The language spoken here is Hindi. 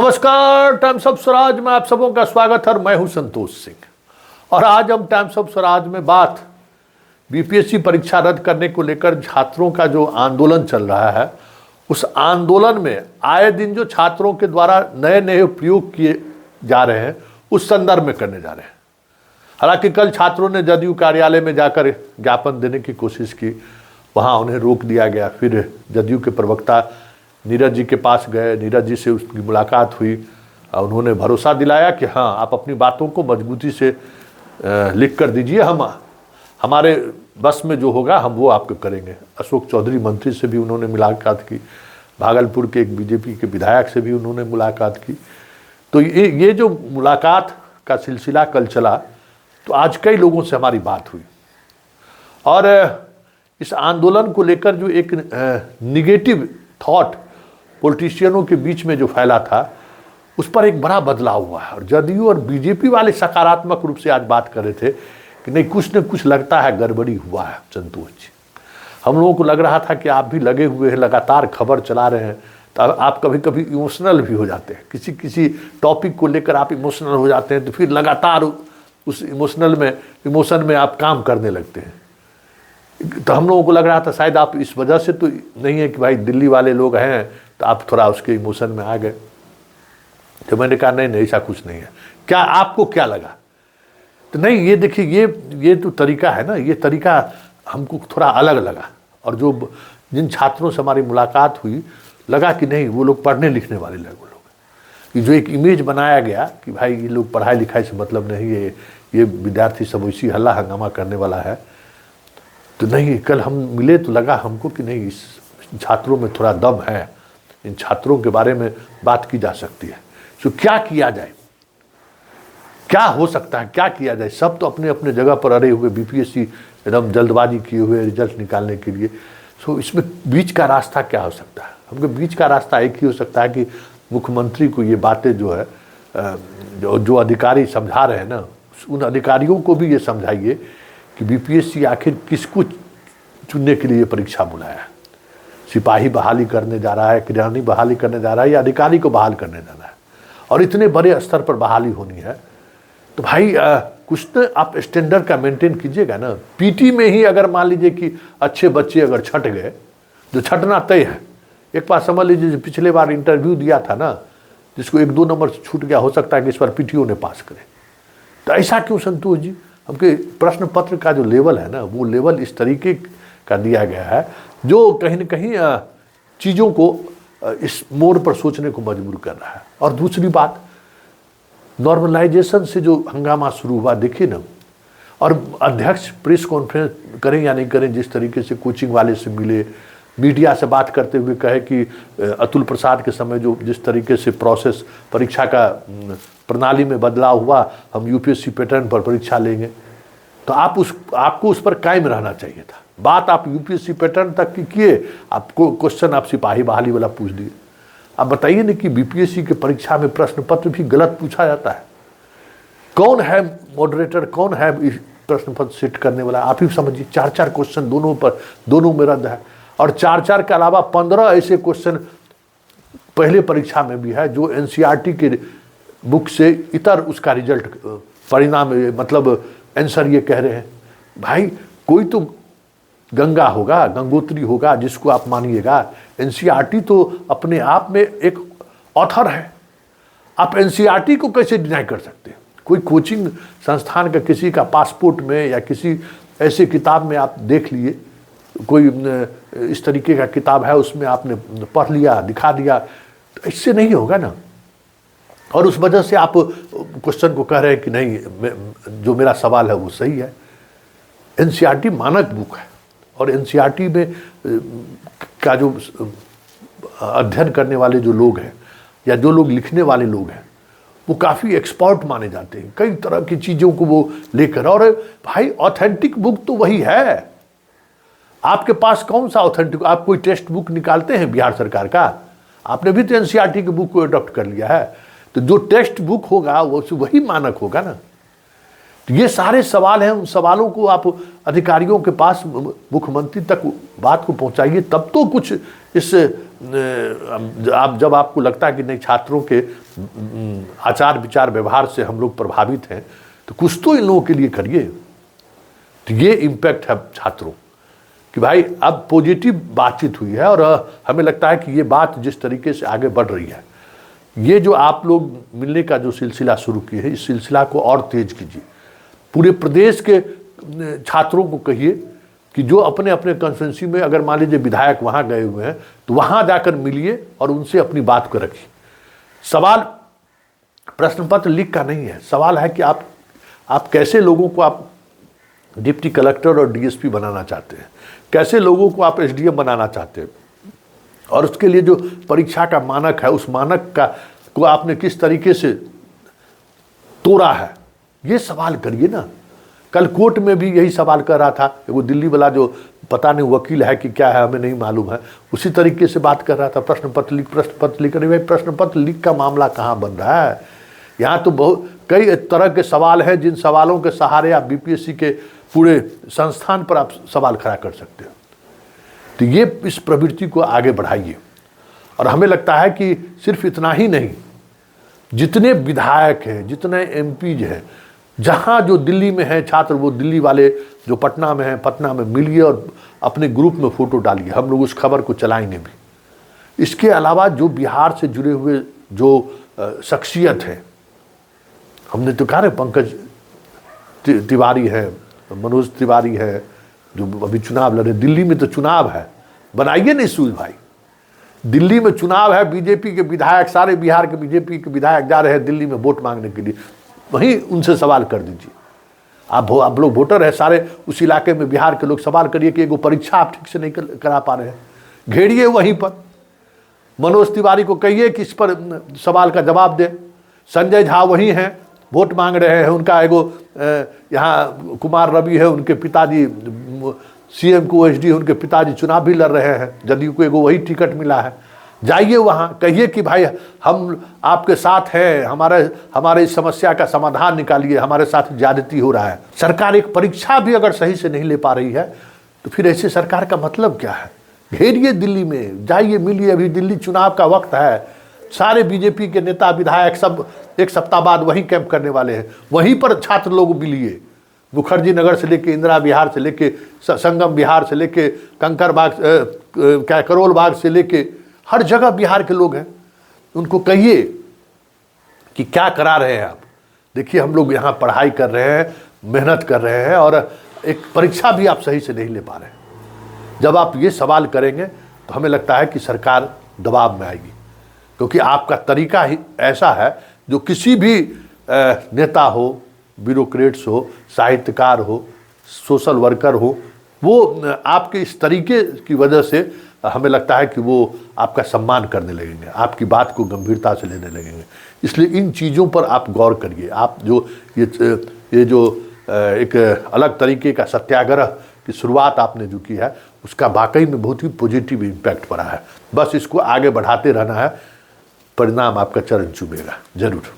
नमस्कार, टाइम्स ऑफ स्वराज में आप सबों का स्वागत है। मैं हूं संतोष सिंह और आज हम टाइम्स ऑफ स्वराज में बात बीपीएससी परीक्षा रद्द करने को लेकर छात्रों का जो आंदोलन चल रहा है, उस आंदोलन में आए दिन जो छात्रों के द्वारा नए नए प्रयोग किए जा रहे हैं उस संदर्भ में करने जा रहे हैं। हालांकि कल छात्रों ने जदयू कार्यालय में जाकर ज्ञापन देने की कोशिश की, वहाँ उन्हें रोक दिया गया। फिर जदयू के प्रवक्ता नीरज जी के पास गए, नीरज जी से उसकी मुलाकात हुई और उन्होंने भरोसा दिलाया कि हाँ, आप अपनी बातों को मजबूती से लिख कर दीजिए, हम हमारे बस में जो होगा हम वो आपको करेंगे। अशोक चौधरी मंत्री से भी उन्होंने मुलाकात की, भागलपुर के एक बीजेपी के विधायक से भी उन्होंने मुलाकात की। तो ये जो मुलाकात का सिलसिला कल चला, तो आज कई लोगों से हमारी बात हुई और इस आंदोलन को लेकर जो एक निगेटिव थॉट पॉलिटिशियनों के बीच में जो फैला था, उस पर एक बड़ा बदलाव हुआ है। और जदयू और बीजेपी वाले सकारात्मक रूप से आज बात कर रहे थे कि नहीं, कुछ न कुछ लगता है गड़बड़ी हुआ है। संतोष जी, हम लोगों को लग रहा था कि आप भी लगे हुए हैं, लगातार खबर चला रहे हैं, तो आप कभी कभी इमोशनल भी हो जाते हैं। किसी टॉपिक को लेकर आप इमोशनल हो जाते हैं, तो फिर लगातार उस इमोशन में आप काम करने लगते हैं। तो हम लोगों को लग रहा था शायद आप इस वजह से तो नहीं है कि भाई दिल्ली वाले लोग हैं तो आप थोड़ा उसके इमोशन में आ गए। तो मैंने कहा नहीं, ऐसा कुछ नहीं है। क्या आपको क्या लगा? तो नहीं, ये देखिए, ये तो तरीका है ना, ये तरीका हमको थोड़ा अलग लगा। और जो जिन छात्रों से हमारी मुलाकात हुई, लगा कि नहीं, वो लोग पढ़ने लिखने वाले लोग कि जो एक इमेज बनाया गया कि भाई ये लोग पढ़ाई लिखाई से मतलब नहीं है, ये विद्यार्थी सब इसी हल्ला हंगामा करने वाला है। तो नहीं, कल हम मिले तो लगा हमको कि नहीं, इस छात्रों में थोड़ा दम है, इन छात्रों के बारे में बात की जा सकती है। तो क्या किया जाए, क्या हो सकता है, क्या किया जाए? सब तो अपने अपने जगह पर अड़े हुए, बीपीएससी एकदम जल्दबाजी किए हुए रिजल्ट निकालने के लिए। सो इसमें बीच का रास्ता क्या हो सकता है? हमको बीच का रास्ता एक ही हो सकता है कि मुख्यमंत्री को ये बातें जो है, जो अधिकारी समझा रहे हैं ना, उन अधिकारियों को भी ये समझाइए कि बीपीएससी आखिर किसको चुनने के लिए परीक्षा बुलाया है। सिपाही बहाली करने जा रहा है, किरानी बहाली करने जा रहा है, या अधिकारी को बहाल करने जा रहा है? और इतने बड़े स्तर पर बहाली होनी है तो भाई कुछ तो आप स्टैंडर्ड का मेंटेन कीजिएगा ना। पीटी में ही अगर मान लीजिए कि अच्छे बच्चे अगर छट गए, जो छटना तय है, एक बार समझ लीजिए, पिछले बार इंटरव्यू दिया था ना, जिसको 1-2 नंबर छूट गया, हो सकता है कि इस बार पीटीओ ने पास करे। तो ऐसा क्यों संतोष जी? हमके प्रश्न पत्र का जो लेवल है ना, वो लेवल इस तरीके का दिया गया है जो कहीं न कहीं चीज़ों को इस मोड़ पर सोचने को मजबूर कर रहा है। और दूसरी बात, नॉर्मलाइजेशन से जो हंगामा शुरू हुआ, देखिए ना, और अध्यक्ष प्रेस कॉन्फ्रेंस करें या नहीं करें, जिस तरीके से कोचिंग वाले से मिले, मीडिया से बात करते हुए कहे कि अतुल प्रसाद के समय जो जिस तरीके से प्रोसेस परीक्षा का प्रणाली में बदलाव हुआ, हम यूपीएससी पैटर्न पर परीक्षा लेंगे। तो आपको उस पर कायम रहना चाहिए था। बात आप यूपीएससी पैटर्न तक की किए, आपको क्वेश्चन आप सिपाही बहाली वाला पूछ दिए। आप बताइए ना कि बीपीएससी के परीक्षा में प्रश्न पत्र भी गलत पूछा जाता है। कौन है मॉडरेटर, कौन है प्रश्न पत्र सेट करने वाला? आप ही समझिए, 4-4 क्वेश्चन दोनों में रद्द है। और 4-4 के अलावा 15 ऐसे क्वेश्चन पहले परीक्षा में भी है जो एनसीईआरटी के बुक से इतर उसका रिजल्ट परिणाम, मतलब आंसर ये कह रहे हैं। भाई कोई तो गंगा होगा, गंगोत्री होगा, जिसको आप मानिएगा। एनसीईआरटी तो अपने आप में एक ऑथर है। आप एनसीईआरटी को कैसे डिनाई कर सकते हैं? कोई कोचिंग संस्थान का किसी का पासपोर्ट में या किसी ऐसे किताब में आप देख लिए, कोई इस तरीके का किताब है, उसमें आपने पढ़ लिया, दिखा दिया, तो इससे नहीं होगा ना। और उस वजह से आप क्वेश्चन को कह रहे हैं कि नहीं, जो मेरा सवाल है वो सही है। एनसीईआरटी मानक बुक है और एनसीईआरटी में का जो अध्ययन करने वाले जो लोग हैं या जो लोग लिखने वाले लोग हैं, वो काफ़ी एक्सपर्ट माने जाते हैं कई तरह की चीज़ों को वो लेकर। और भाई ऑथेंटिक बुक तो वही है। आपके पास कौन सा ऑथेंटिक? आप कोई टेक्स्ट बुक निकालते हैं बिहार सरकार का? आपने भी तो एनसीईआरटी की बुक को अडॉप्ट कर लिया है। तो जो टेक्स्ट बुक होगा वो वही मानक होगा ना। तो ये सारे सवाल हैं, उन सवालों को आप अधिकारियों के पास, मुख्यमंत्री तक बात को पहुंचाइए, तब तो कुछ इस आप जब आपको लगता है कि नहीं छात्रों के आचार विचार व्यवहार से हम लोग प्रभावित हैं, तो कुछ तो इन लोगों के लिए करिए। तो ये इम्पैक्ट है छात्रों कि भाई अब पॉजिटिव बातचीत हुई है, और हमें लगता है कि ये बात जिस तरीके से आगे बढ़ रही है, ये जो आप लोग मिलने का जो सिलसिला शुरू किए हैं, इस सिलसिला को और तेज कीजिए। पूरे प्रदेश के छात्रों को कहिए कि जो अपने अपने कंस्टिट्यूंसी में अगर मान लीजिए विधायक वहाँ गए हुए हैं, तो वहाँ जाकर मिलिए और उनसे अपनी बात को रखिए। सवाल प्रश्न पत्र लीक का नहीं है, सवाल है कि आप कैसे लोगों को आप डिप्टी कलेक्टर और डीएसपी बनाना चाहते हैं, कैसे लोगों को आप एसडीएम बनाना चाहते हैं, और उसके लिए जो परीक्षा का मानक है, उस मानक को आपने किस तरीके से तोड़ा है, ये सवाल करिए ना। कल कोर्ट में भी यही सवाल कर रहा था, वो दिल्ली वाला जो पता नहीं वकील है कि क्या है हमें नहीं मालूम है, उसी तरीके से बात कर रहा था, प्रश्न पत्र लीक। अरे भाई प्रश्न पत्र लीक का मामला कहाँ बन रहा है? यहाँ तो बहुत कई तरह के सवाल हैं, जिन सवालों के सहारे आप बीपीएससी के पूरे संस्थान पर आप सवाल खड़ा कर सकते हो। तो ये इस प्रवृत्ति को आगे बढ़ाइए। और हमें लगता है कि सिर्फ इतना ही नहीं, जितने विधायक हैं, जितने एमपीज हैं, जहाँ जो दिल्ली में हैं छात्र, वो दिल्ली वाले जो पटना में हैं, पटना में मिलिए और अपने ग्रुप में फ़ोटो डालिए, हम लोग उस खबर को चलाएंगे भी। इसके अलावा जो बिहार से जुड़े हुए जो शख्सियत हैं, हमने तो कहा ना पंकज तिवारी है, मनोज तिवारी है, जो अभी चुनाव लड़े, दिल्ली में तो चुनाव है, बनाइए नहीं सूझ भाई, दिल्ली में चुनाव है, बीजेपी के विधायक, सारे बिहार के बीजेपी के विधायक जा रहे हैं दिल्ली में वोट मांगने के लिए, वहीं उनसे सवाल कर दीजिए। आप लोग वोटर है सारे उस इलाके में, बिहार के लोग, सवाल करिए कि एगो परीक्षा आप ठीक से नहीं करा पा रहे हैं, घेरिए वहीं पर। मनोज तिवारी को कहिए कि इस पर सवाल का जवाब दे। संजय झा वहीं हैं, वोट मांग रहे हैं, उनका एगो यहाँ कुमार रवि है, उनके पिताजी सीएम को ओएसडी, उनके पिताजी चुनाव भी लड़ रहे हैं, जदयू को एगो वही टिकट मिला है। जाइए वहाँ, कहिए कि भाई हम आपके साथ हैं, हमारे इस समस्या का समाधान निकालिए, हमारे साथ ज्यादती हो रहा है। सरकार एक परीक्षा भी अगर सही से नहीं ले पा रही है, तो फिर ऐसे सरकार का मतलब क्या है? घेरिए दिल्ली में, जाइए मिलिए, अभी दिल्ली चुनाव का वक्त है, सारे बीजेपी के नेता विधायक सब एक सप्ताह बाद वहीं कैंप करने वाले हैं, वहीं पर छात्र लोग मिलिए। मुखर्जी नगर से लेके इंदिरा विहार से लेके संगम विहार से लेके कंकर बाग, क्या करोल बाग से लेके हर जगह बिहार के लोग हैं। उनको कहिए कि क्या करा रहे हैं आप, देखिए हम लोग यहाँ पढ़ाई कर रहे हैं, मेहनत कर रहे हैं, और एक परीक्षा भी आप सही से नहीं ले पा रहे हैं। जब आप ये सवाल करेंगे तो हमें लगता है कि सरकार दबाव में आएगी, क्योंकि आपका तरीका ही ऐसा है जो किसी भी नेता हो, ब्यूरोक्रेट्स हो, साहित्यकार हो, सोशल वर्कर हो, वो आपके इस तरीके की वजह से हमें लगता है कि वो आपका सम्मान करने लगेंगे, आपकी बात को गंभीरता से लेने लगेंगे। इसलिए इन चीज़ों पर आप गौर करिए। आप जो ये जो एक अलग तरीके का सत्याग्रह की शुरुआत आपने जो की है, उसका वाकई में बहुत ही पॉजिटिव इम्पैक्ट पड़ा है। बस इसको आगे बढ़ाते रहना है, परिणाम आपका चरण चूमेगा जरूर।